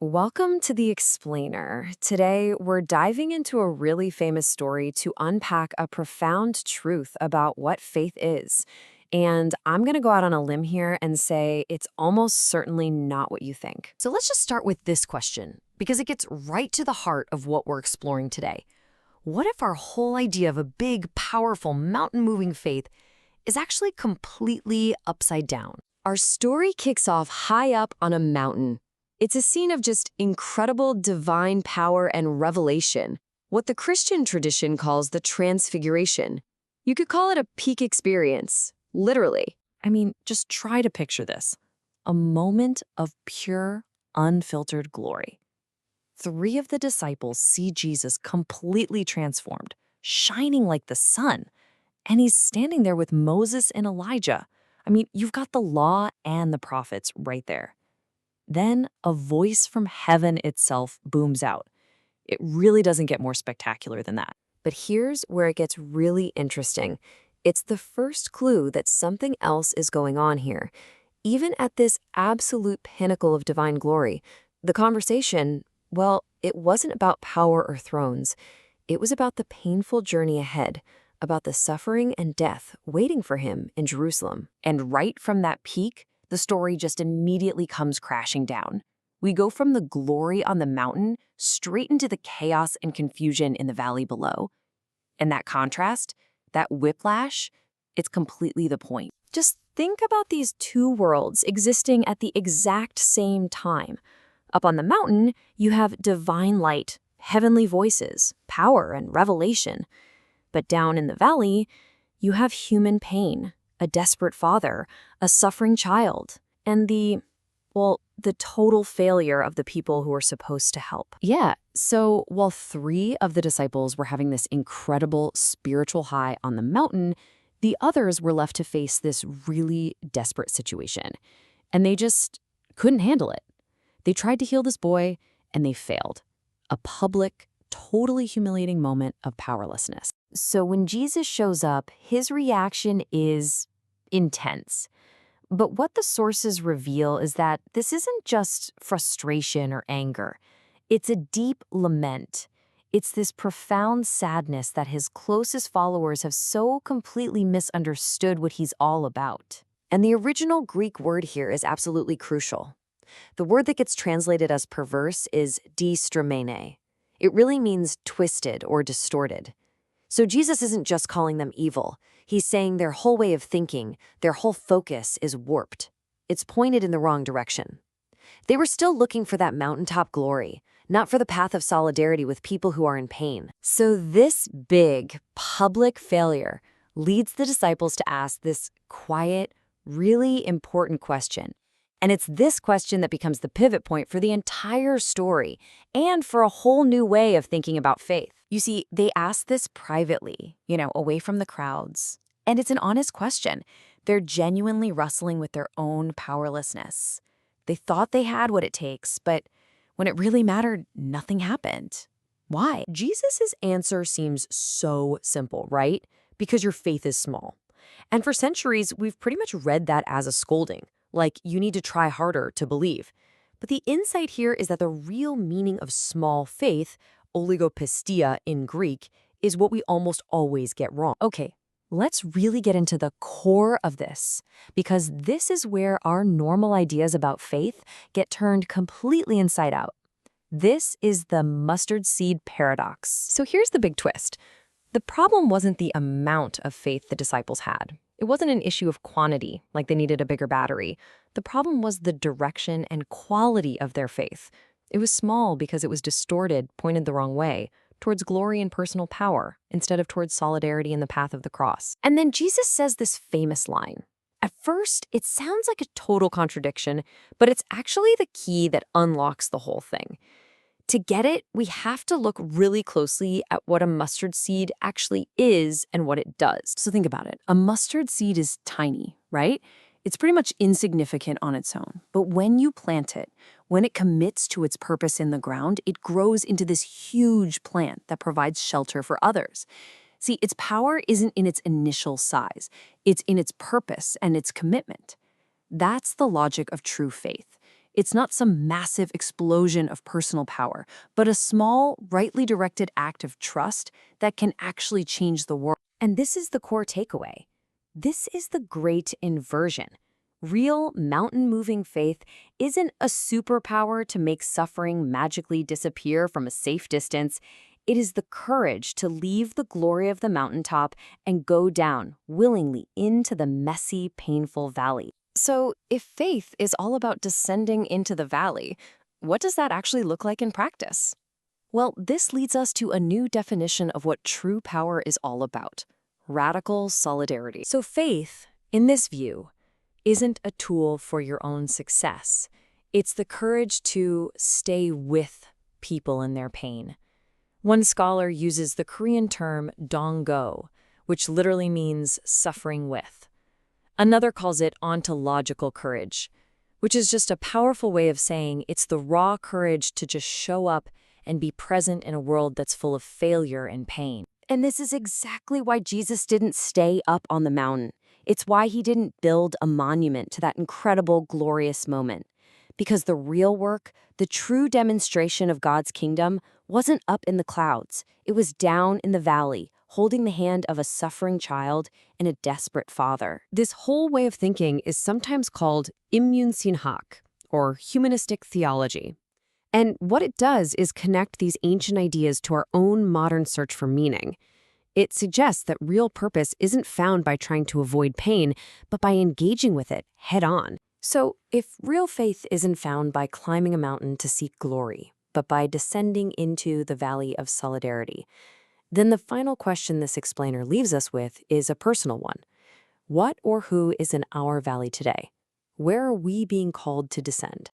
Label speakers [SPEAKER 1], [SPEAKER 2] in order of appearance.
[SPEAKER 1] Welcome to The Explainer. Today, we're diving into a really famous story to unpack a profound truth about what faith is. And I'm going to go out on a limb here and say it's almost certainly not what you think. So let's just start with this question, because it gets right to the heart of what we're exploring today. What if our whole idea of a big, powerful, mountain-moving faith is actually completely upside down? Our story kicks off high up on a mountain. It's a scene of just incredible divine power and revelation, what the Christian tradition calls the Transfiguration. You could call it a peak experience, literally. I mean, just try to picture this. A moment of pure, unfiltered glory. 3 of the disciples see Jesus completely transformed, shining like the sun, and he's standing there with Moses and Elijah. I mean, you've got the law and the prophets right there. Then a voice from heaven itself booms out. It really doesn't get more spectacular than that. But here's where it gets really interesting. It's the first clue that something else is going on here. Even at this absolute pinnacle of divine glory, the conversation, well, it wasn't about power or thrones. It was about the painful journey ahead, about the suffering and death waiting for him in Jerusalem. And right from that peak, the story just immediately comes crashing down. We go from the glory on the mountain straight into the chaos and confusion in the valley below. And that contrast, that whiplash, it's completely the point. Just think about these 2 worlds existing at the exact same time. Up on the mountain, you have divine light, heavenly voices, power, and revelation. But down in the valley, you have human pain, a desperate father, a suffering child, and the total failure of the people who are supposed to help. Yeah, so while 3 of the disciples were having this incredible spiritual high on the mountain, the others were left to face this really desperate situation. And they just couldn't handle it. They tried to heal this boy, and they failed. A public, totally humiliating moment of powerlessness. So when Jesus shows up, his reaction is intense. But what the sources reveal is that this isn't just frustration or anger. It's a deep lament. It's this profound sadness that his closest followers have so completely misunderstood what he's all about. And the original Greek word here is absolutely crucial. The word that gets translated as perverse is distramene. It really means twisted or distorted. So Jesus isn't just calling them evil. He's saying their whole way of thinking, their whole focus is warped. It's pointed in the wrong direction. They were still looking for that mountaintop glory, not for the path of solidarity with people who are in pain. So this big, public failure leads the disciples to ask this quiet, really important question. And it's this question that becomes the pivot point for the entire story and for a whole new way of thinking about faith. You see, they asked this privately, away from the crowds. And it's an honest question. They're genuinely wrestling with their own powerlessness. They thought they had what it takes, but when it really mattered, nothing happened. Why? Jesus' answer seems so simple, right? Because your faith is small. And for centuries, we've pretty much read that as a scolding. Like, you need to try harder to believe. But the insight here is that the real meaning of small faith, oligopistia in Greek, is what we almost always get wrong. Okay, let's really get into the core of this, because this is where our normal ideas about faith get turned completely inside out. This is the mustard seed paradox. So here's the big twist. The problem wasn't the amount of faith the disciples had. It wasn't an issue of quantity, like they needed a bigger battery. The problem was the direction and quality of their faith. It was small because it was distorted, pointed the wrong way, towards glory and personal power, instead of towards solidarity in the path of the cross. And then Jesus says this famous line. At first, it sounds like a total contradiction, but it's actually the key that unlocks the whole thing. To get it, we have to look really closely at what a mustard seed actually is and what it does. So think about it. A mustard seed is tiny, right? It's pretty much insignificant on its own. But when you plant it, when it commits to its purpose in the ground, it grows into this huge plant that provides shelter for others. See, its power isn't in its initial size. It's in its purpose and its commitment. That's the logic of true faith. It's not some massive explosion of personal power, but a small, rightly directed act of trust that can actually change the world. And this is the core takeaway. This is the great inversion. Real mountain-moving faith isn't a superpower to make suffering magically disappear from a safe distance. It is the courage to leave the glory of the mountaintop and go down willingly into the messy, painful valley. So, if faith is all about descending into the valley, what does that actually look like in practice? Well, this leads us to a new definition of what true power is all about: radical solidarity. So, faith, in this view, isn't a tool for your own success. It's the courage to stay with people in their pain. One scholar uses the Korean term donggo, which literally means suffering with. Another calls it ontological courage, which is just a powerful way of saying it's the raw courage to just show up and be present in a world that's full of failure and pain. And this is exactly why Jesus didn't stay up on the mountain. It's why he didn't build a monument to that incredible, glorious moment. Because the real work, the true demonstration of God's kingdom, wasn't up in the clouds. It was down in the valley, holding the hand of a suffering child and a desperate father. This whole way of thinking is sometimes called immunsinhak, or humanistic theology. And what it does is connect these ancient ideas to our own modern search for meaning. It suggests that real purpose isn't found by trying to avoid pain, but by engaging with it head on. So, if real faith isn't found by climbing a mountain to seek glory, but by descending into the valley of solidarity, then the final question this explainer leaves us with is a personal one. What or who is in our valley today? Where are we being called to descend?